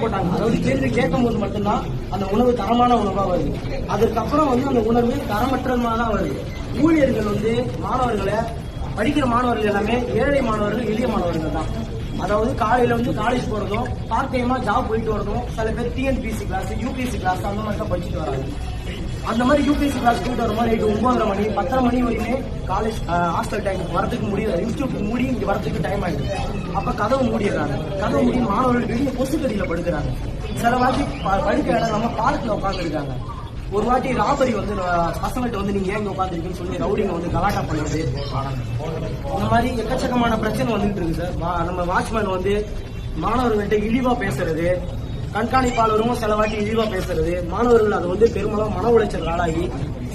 போட்டாங்க. அதாவது கேள்வி கேட்கும் போது மட்டும்தான் அந்த உணவு தரமான உணவா வருது. அதுக்கப்புறம் வந்து அந்த உணர்வு தரமற்றமாக தான் வருது. ஊழியர்கள் வந்து மாணவர்களை படிக்கிற மாணவர்கள் எல்லாமே ஏழை மாணவர்கள், எளிய மாணவர்கள் தான். அதாவது காலையில வந்து காலேஜ் போறதும், பார்ட் டைமா ஜாப் போயிட்டு வரதும், சில பேர் டிஎன்பிசி கிளாஸ், யூபிஎஸ்சி கிளாஸ் அந்த மாதிரி தான் படிச்சுட்டு வராங்க. அந்த மாதிரி யூபிஎஸ்சி கிளாஸ் போயிட்டு வரும்போது நைட்டு 9:30 மணி 10:30 மணி வரைக்குமே காலேஜ் ஹாஸ்டல் டைம் வரதுக்கு முடியல. இன்ஸ்டியூட் மூடி இங்க வரதுக்கு டைம் ஆயிடுது. அப்ப கதவு மூடிடுறாங்க. கதவு மூடி மாணவர்கள் வெளியே கொசுக்கடியில படுக்கிறாங்க. சில வாட்டி படிக்கிற இடம் நம்ம பார்க்ல உட்காந்துருக்காங்க. ஒரு வாட்டி ராபரி வந்து பசங்கள்ட்ட வந்து நீங்க ஏங்க உட்காந்துருக்குன்னு சொல்லி ரவுடிங்க வந்து கலாட்டா பண்ணுறது. இந்த மாதிரி எக்கச்சக்கமான பிரச்சனை வந்துட்டு இருக்கு சார். நம்ம வாட்ச்மேன் வந்து மாணவர்கள்ட்ட இழிவா பேசுறது, கண்காணிப்பாளரும் சில வாட்டி இழிவா பேசுறது, மாணவர்கள் அது வந்து பெரும்பாலும் மன உளைச்சல் ஆளாகி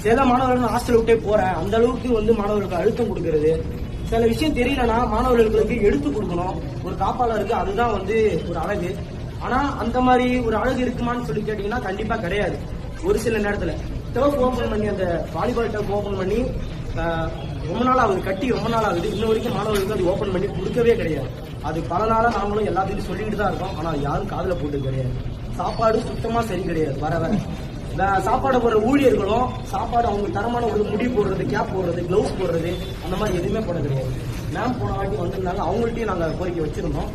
சில மாணவர்கள் ஹாஸ்டல் விட்டே போறேன் அந்த அளவுக்கு வந்து மாணவர்களுக்கு அழுத்தம் கொடுக்கறது. சில விஷயம் தெரியலன்னா மாணவர்களுக்கு எடுத்து கொடுக்கணும். ஒரு காப்பாளருக்கு அதுதான் வந்து ஒரு அழகு. ஆனா அந்த மாதிரி ஒரு அழகு இருக்குமான்னு சொல்லி கேட்டீங்கன்னா கண்டிப்பா கிடையாது. ஒரு சில நேரத்துல டர்ஃப் ஓபன் பண்ணி அந்த வாலிபால் டர்ஃப் ஓபன் பண்ணி ரொம்ப நாள் ஆகுது, கட்டி ரொம்ப நாள் ஆகுது. இன்ன வரைக்கும் மாணவர்களுக்கு அது ஓபன் பண்ணி கொடுக்கவே கிடையாது. அது பல நாளா நாங்களும் எல்லாத்தையும் சொல்லிட்டு தான் இருக்கோம். ஆனா யாரும் காதுல போட்டு கிடையாது. சாப்பாடு சுத்தமா சரி கிடையாது. வர சாப்பாடு போடுற ஊழியர்களும் சாப்பாடு அவங்க தரமான ஒரு முடி போடுறது, கேப் போடுறது, கிளவுஸ் போடுறது அந்த மாதிரி எதுவுமே போட கிடையாது. மேம் போன வாட்டி வந்திருந்தாங்க, அவங்கள்ட்டையும் நாங்க கோரிக்கை வச்சிருந்தோம்.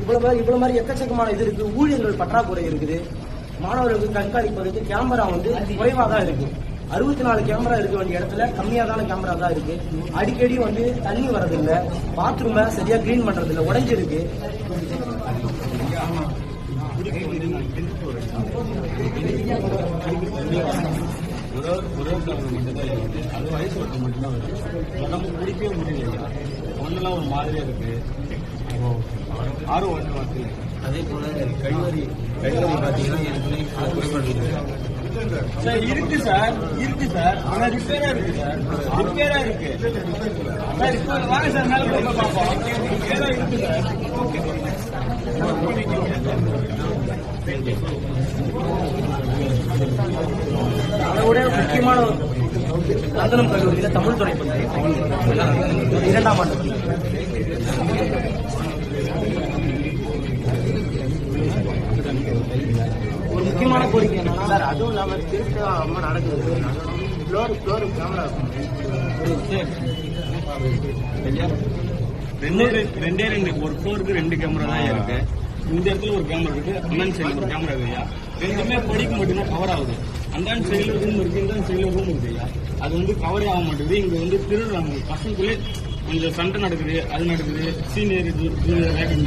இவ்வளவு மாதிரி எக்கச்சக்கமான இது இருக்கு. ஊழியர்கள் பற்றாக்குறை இருக்குது. மாணவர்களுக்கு கண்காணிப்பதற்கு கேமரா வந்து குறைவா தான் இருக்கு. 64 கேமரா இருக்க வேண்டிய இடத்துல கம்மியாதான கேமரா தான் இருக்கு. அடிக்கடி வந்து தண்ணி வர்றதில்லை, பாத்ரூமை சரியா கிளீன் பண்றது இல்லை, உடைஞ்சிருக்கு. அது வயசு வட்டம் மட்டும்தான் வருது. உடம்பு குடிக்கவே முடியல. ஒன்னெல்லாம் ஒரு மாதிரியா இருக்கு. ஆர்வம் வந்து அதே போல கழிவறை பாத்தீங்கன்னா சார் இருக்கு சார். ஆனா ரிப்பேரா இருக்கு சார். சார் இப்போ வாங்க சார், மேல போய் பார்ப்போம். ரிப்பேரா இருக்கு சார். அதோட முக்கியமான நந்தனம் கல்லூரியில தமிழ் துறை 2ஆம் ஆண்டு ஒரு முக்கியமான கோரிக்கை என்னன்னா சார், அதுவும் இல்லாம திருட்டு அம்மா நடக்குது. ஃப்ளோர் கேமரா ரெண்டே ஒரு ஃப்ளோருக்கு 2 கேமரா தான் இருக்கு. இந்த இடத்துல ஒரு கேமரா இருக்கு, அண்ணன் சைடுல ஒரு கேமரா இருக்கு ஐயா. ரெண்டுமே படிக்க மட்டும்தான் கவர் ஆகுது. அந்த சைடுல ரூம் இருக்கு, இந்த சைடுல ரூம் இருக்கு ஐயா. அது வந்து கவரே ஆக மாட்டேங்குது. இங்க வந்து திருடுறாங்க. பசங்களுக்குள்ளே கொஞ்சம் சண்டை நடக்குது, அது நடக்குது. Senior rating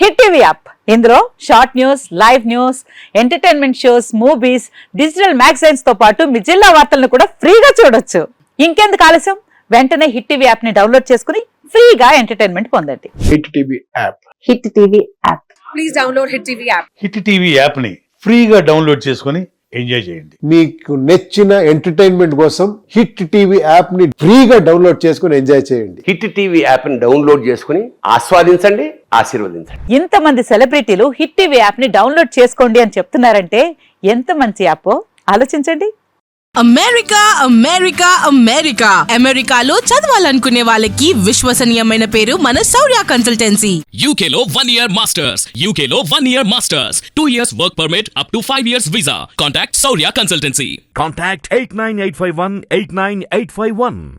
hit TV app ఇందులో short news, live news, entertainment shows, movies, digital magazines తో పాటు మీ జిల్లా వార్తలను కూడా ఫ్రీగా చూడొచ్చు. ఇంకెందుకు ఆలస్యం, వెంటనే హిట్ టీవీ యాప్ ని డౌన్లోడ్ చేసుకుని ఫ్రీగా ఎంటర్టైన్మెంట్ పొందండి. Hit TV app. Hit TV app please download hit TV app. Hit TV app ని ఫ్రీగా డౌన్లోడ్ చేసుకుని ఎంజాయ్ చేయండి. మీకు నచ్చిన ఎంటర్టైన్మెంట్ కోసం హిట్ టీవీ యాప్ ని ఫ్రీగా డౌన్లోడ్ చేసుకుని ఎంజాయ్ చేయండి. హిట్ టీవీ యాప్ ని డౌన్లోడ్ చేసుకుని ఆస్వాదించండి, ఆశీర్వదించండి. ఇంతమంది సెలబ్రిటీలు హిట్ టీవీ యాప్ ని డౌన్లోడ్ చేసుకోండి అని చెప్తున్నారంటే ఎంత మంచి యాప్ ఆలోచించండి. అమెరికాలో చదవాలనుకునే వాళ్ళకి విశ్వసనీయమైన పేరు మన శౌర్య కన్సల్టెన్సీ. UK లో 1 year masters. 2 years work permit up to 5 years visa. Contact Saurya Consultancy. Contact 89851 89851.